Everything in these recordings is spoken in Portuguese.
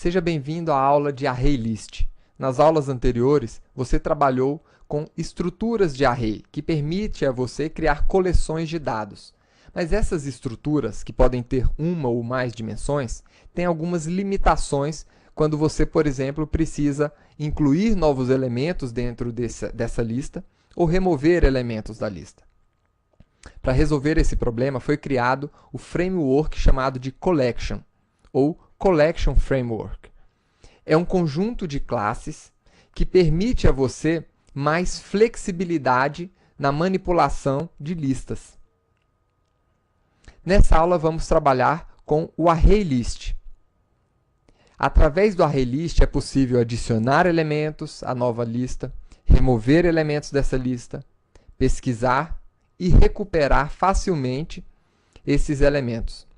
Seja bem-vindo à aula de ArrayList. Nas aulas anteriores, você trabalhou com estruturas de array, que permite a você criar coleções de dados. Mas essas estruturas, que podem ter uma ou mais dimensões, têm algumas limitações quando você, por exemplo, precisa incluir novos elementos dentro dessa lista ou remover elementos da lista. Para resolver esse problema, foi criado o framework chamado de Collection, ou Collection Framework. É um conjunto de classes que permite a você mais flexibilidade na manipulação de listas. Nessa aula, vamos trabalhar com o ArrayList. Através do ArrayList é possível adicionar elementos à nova lista, remover elementos dessa lista, pesquisar e recuperar facilmente esses elementos,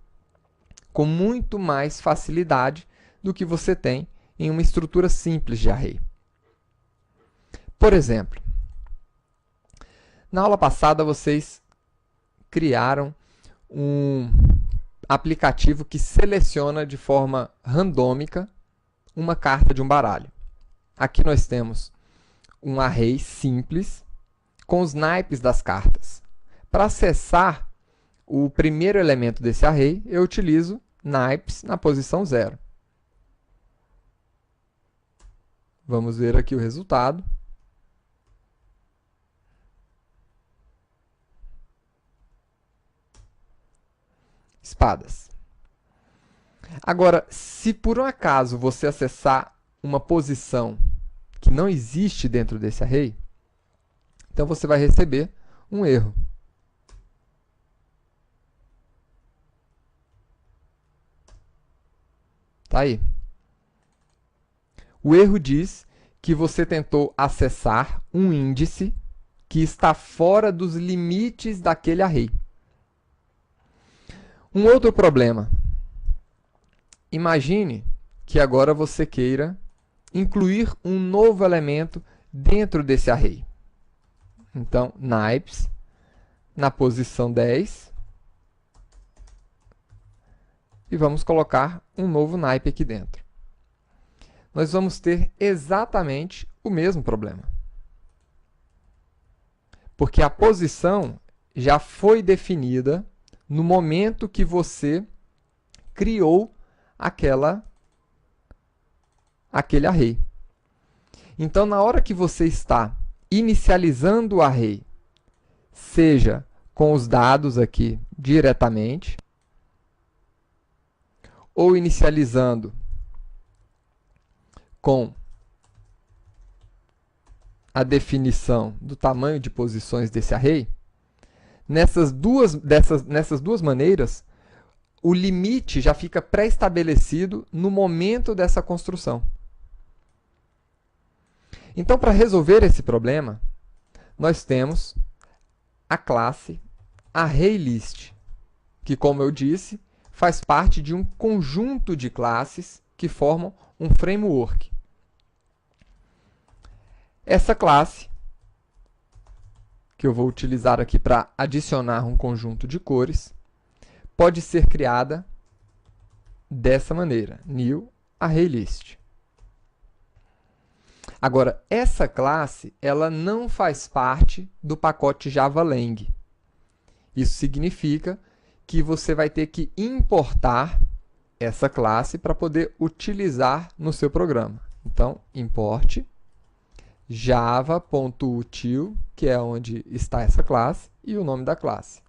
com muito mais facilidade do que você tem em uma estrutura simples de array. Por exemplo, na aula passada vocês criaram um aplicativo que seleciona de forma randômica uma carta de um baralho. Aqui nós temos um array simples com os naipes das cartas. Para acessar o primeiro elemento desse array, eu utilizo naipes na posição 0. Vamos ver aqui o resultado. Espadas. Agora, se por um acaso você acessar uma posição que não existe dentro desse array, então você vai receber um erro. Tá aí. O erro diz que você tentou acessar um índice que está fora dos limites daquele array. Um outro problema. Imagine que agora você queira incluir um novo elemento dentro desse array. Então, naipes, na posição 10, e vamos colocar um novo naipe aqui dentro. Nós vamos ter exatamente o mesmo problema. Porque a posição já foi definida no momento que você criou aquele array. Então, na hora que você está inicializando o array, seja com os dados aqui diretamente, ou inicializando com a definição do tamanho de posições desse array, nessas duas maneiras, o limite já fica pré-estabelecido no momento dessa construção. Então, para resolver esse problema, nós temos a classe ArrayList, que, como eu disse, faz parte de um conjunto de classes que formam um framework. Essa classe, que eu vou utilizar aqui para adicionar um conjunto de cores, pode ser criada dessa maneira, new ArrayList. Agora, essa classe ela não faz parte do pacote JavaLang. Isso significa que você vai ter que importar essa classe para poder utilizar no seu programa. Então, importe java.util, que é onde está essa classe, e o nome da classe.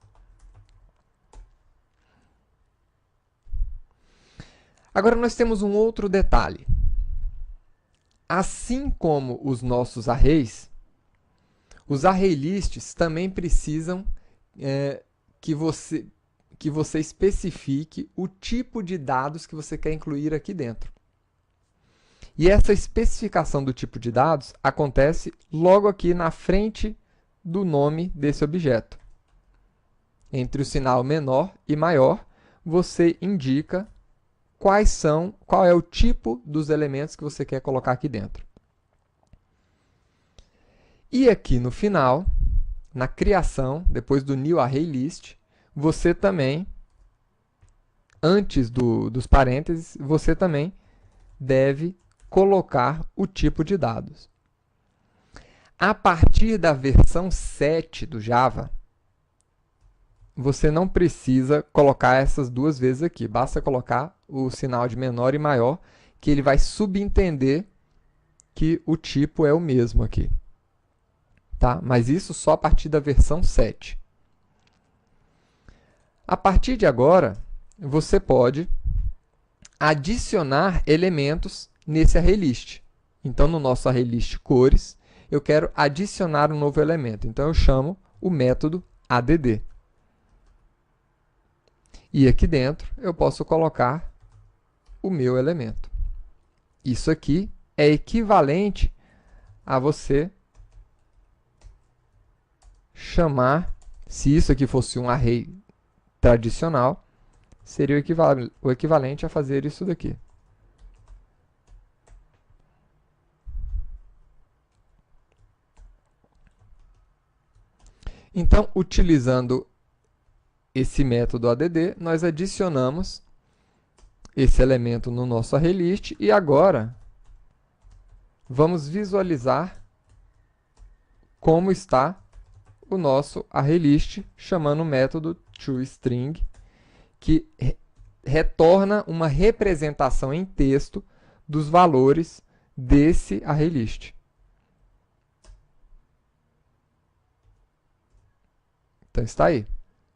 Agora, nós temos um outro detalhe. Assim como os nossos arrays, os ArrayLists também precisam que você especifique o tipo de dados que você quer incluir aqui dentro. E essa especificação do tipo de dados acontece logo aqui na frente do nome desse objeto. Entre o sinal menor e maior, você indica qual é o tipo dos elementos que você quer colocar aqui dentro. E aqui no final, na criação, depois do new ArrayList, você também, antes dos parênteses, você também deve colocar o tipo de dados. A partir da versão 7 do Java, você não precisa colocar essas duas vezes aqui. Basta colocar o sinal de menor e maior, que ele vai subentender que o tipo é o mesmo aqui. Tá? Mas isso só a partir da versão 7. A partir de agora, você pode adicionar elementos nesse ArrayList. Então, no nosso ArrayList cores, eu quero adicionar um novo elemento. Então, eu chamo o método add. E aqui dentro, eu posso colocar o meu elemento. Isso aqui é equivalente a você chamar, se isso aqui fosse um array tradicional, seria o equivalente a fazer isso daqui. Então, utilizando esse método add, nós adicionamos esse elemento no nosso ArrayList e agora vamos visualizar como está o nosso ArrayList, chamando o método toString, que retorna uma representação em texto dos valores desse ArrayList. Então está aí.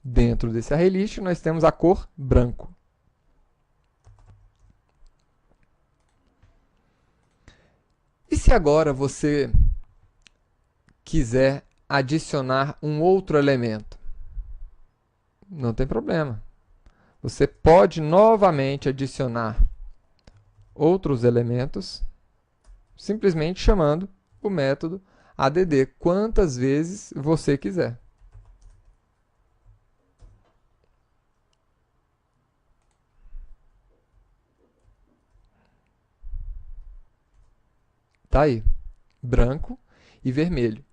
Dentro desse ArrayList, nós temos a cor branco. E se agora você quiser adicionar um outro elemento? Não tem problema. Você pode novamente adicionar outros elementos, simplesmente chamando o método add quantas vezes você quiser. Tá aí, branco e vermelho.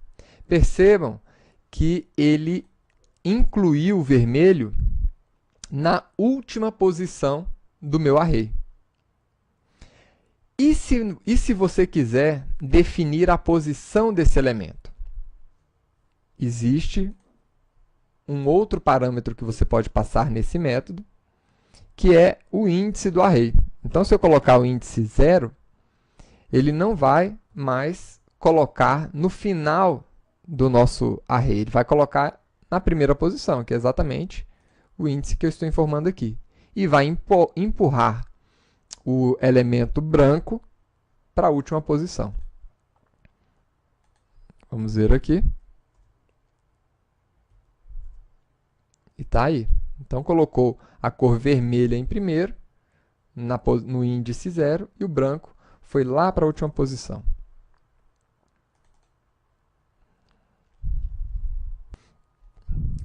Percebam que ele incluiu o vermelho na última posição do meu array. E se você quiser definir a posição desse elemento? Existe um outro parâmetro que você pode passar nesse método, que é o índice do array. Então, se eu colocar o índice 0, ele não vai mais colocar no final do nosso array. Ele vai colocar na primeira posição, que é exatamente o índice que eu estou informando aqui. E vai empurrar o elemento branco para a última posição. Vamos ver aqui. E está aí. Então, colocou a cor vermelha em primeiro, no índice 0, e o branco foi lá para a última posição.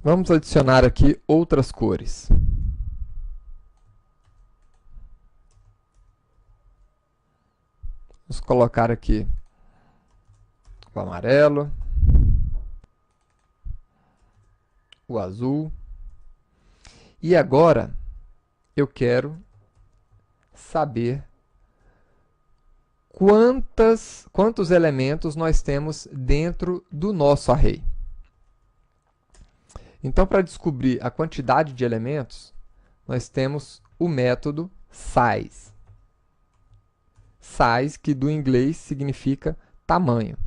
Vamos adicionar aqui outras cores. Vamos colocar aqui o amarelo, o azul. E agora eu quero saber quantos elementos nós temos dentro do nosso array. Então, para descobrir a quantidade de elementos, nós temos o método size. Size, que do inglês significa tamanho.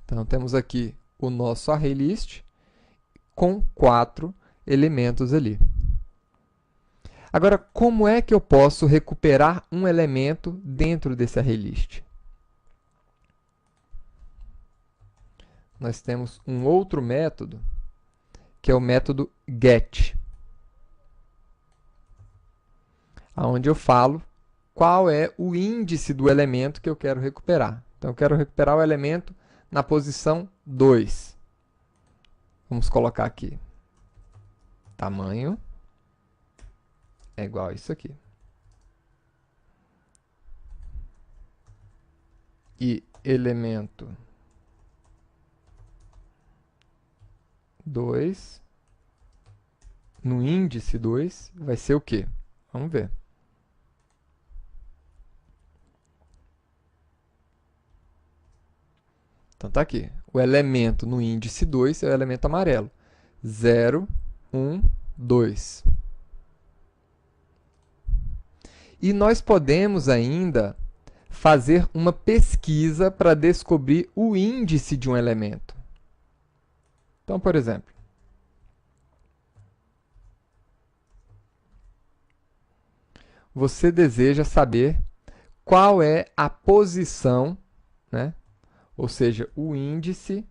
Então, temos aqui o nosso ArrayList com 4 elementos ali. Agora, como é que eu posso recuperar um elemento dentro desse ArrayList? Nós temos um outro método, que é o método get, onde eu falo qual é o índice do elemento que eu quero recuperar. Então, eu quero recuperar o elemento na posição 2. Vamos colocar aqui. Tamanho é igual a isso aqui. E elemento 2, no índice 2, vai ser o quê? Vamos ver. Então, tá aqui. O elemento no índice 2 é o elemento amarelo. 0, 1, 2. E nós podemos ainda fazer uma pesquisa para descobrir o índice de um elemento. Então, por exemplo, você deseja saber qual é a posição, né? Ou seja, o índice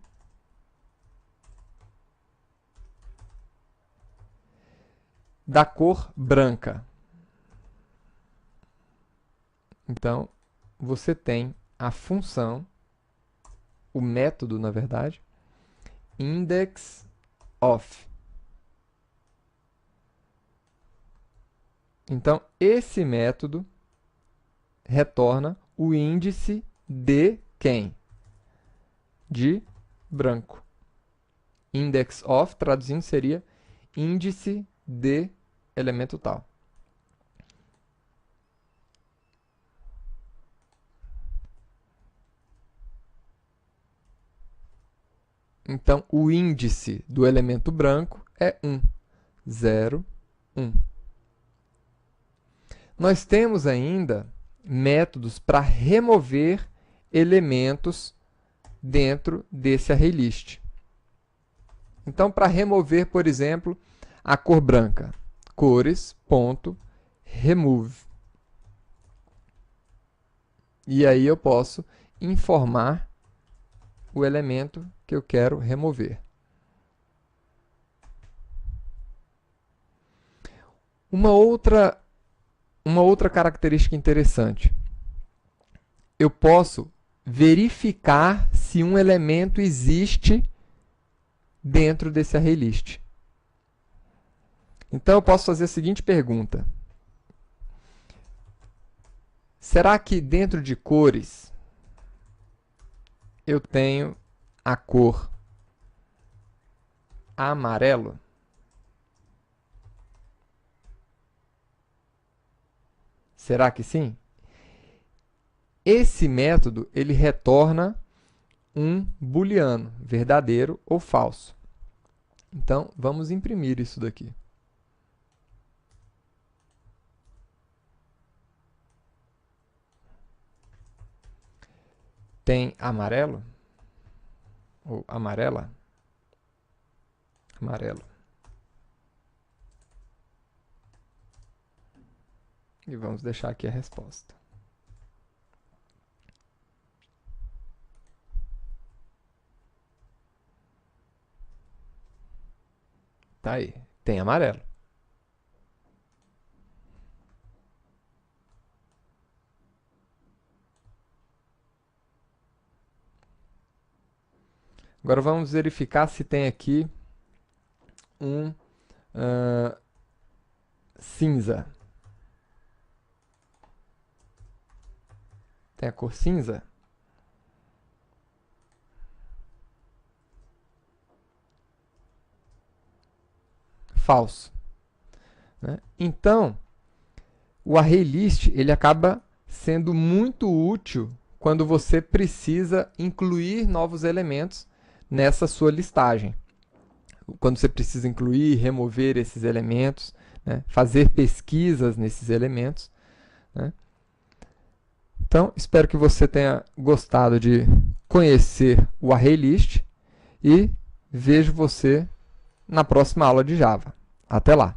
da cor branca. Então, você tem a função, o método, na verdade, index of. Então, esse método retorna o índice de quem? De branco. Index of, traduzindo, seria índice de elemento tal. Então, o índice do elemento branco é 1. 0, 1. Nós temos ainda métodos para remover elementos dentro desse ArrayList. Então, para remover, por exemplo, a cor branca, cores.remove. E aí eu posso informar o elemento que eu quero remover. Uma outra característica interessante. Eu posso verificar se um elemento existe dentro desse ArrayList. Então, eu posso fazer a seguinte pergunta. Será que dentro de cores eu tenho a cor amarelo? Será que sim? Esse método ele retorna um booleano, verdadeiro ou falso. Então, vamos imprimir isso daqui. Tem amarelo? Ou amarela? Amarelo. E vamos deixar aqui a resposta. Tá aí, tem amarelo. Agora vamos verificar se tem aqui um cinza. Tem a cor cinza? Falso. Né? Então, o ArrayList ele acaba sendo muito útil quando você precisa incluir novos elementos nessa sua listagem. Quando você precisa incluir, remover esses elementos, né? Fazer pesquisas nesses elementos. Né? Então, espero que você tenha gostado de conhecer o ArrayList e vejo você na próxima aula de Java. Até lá!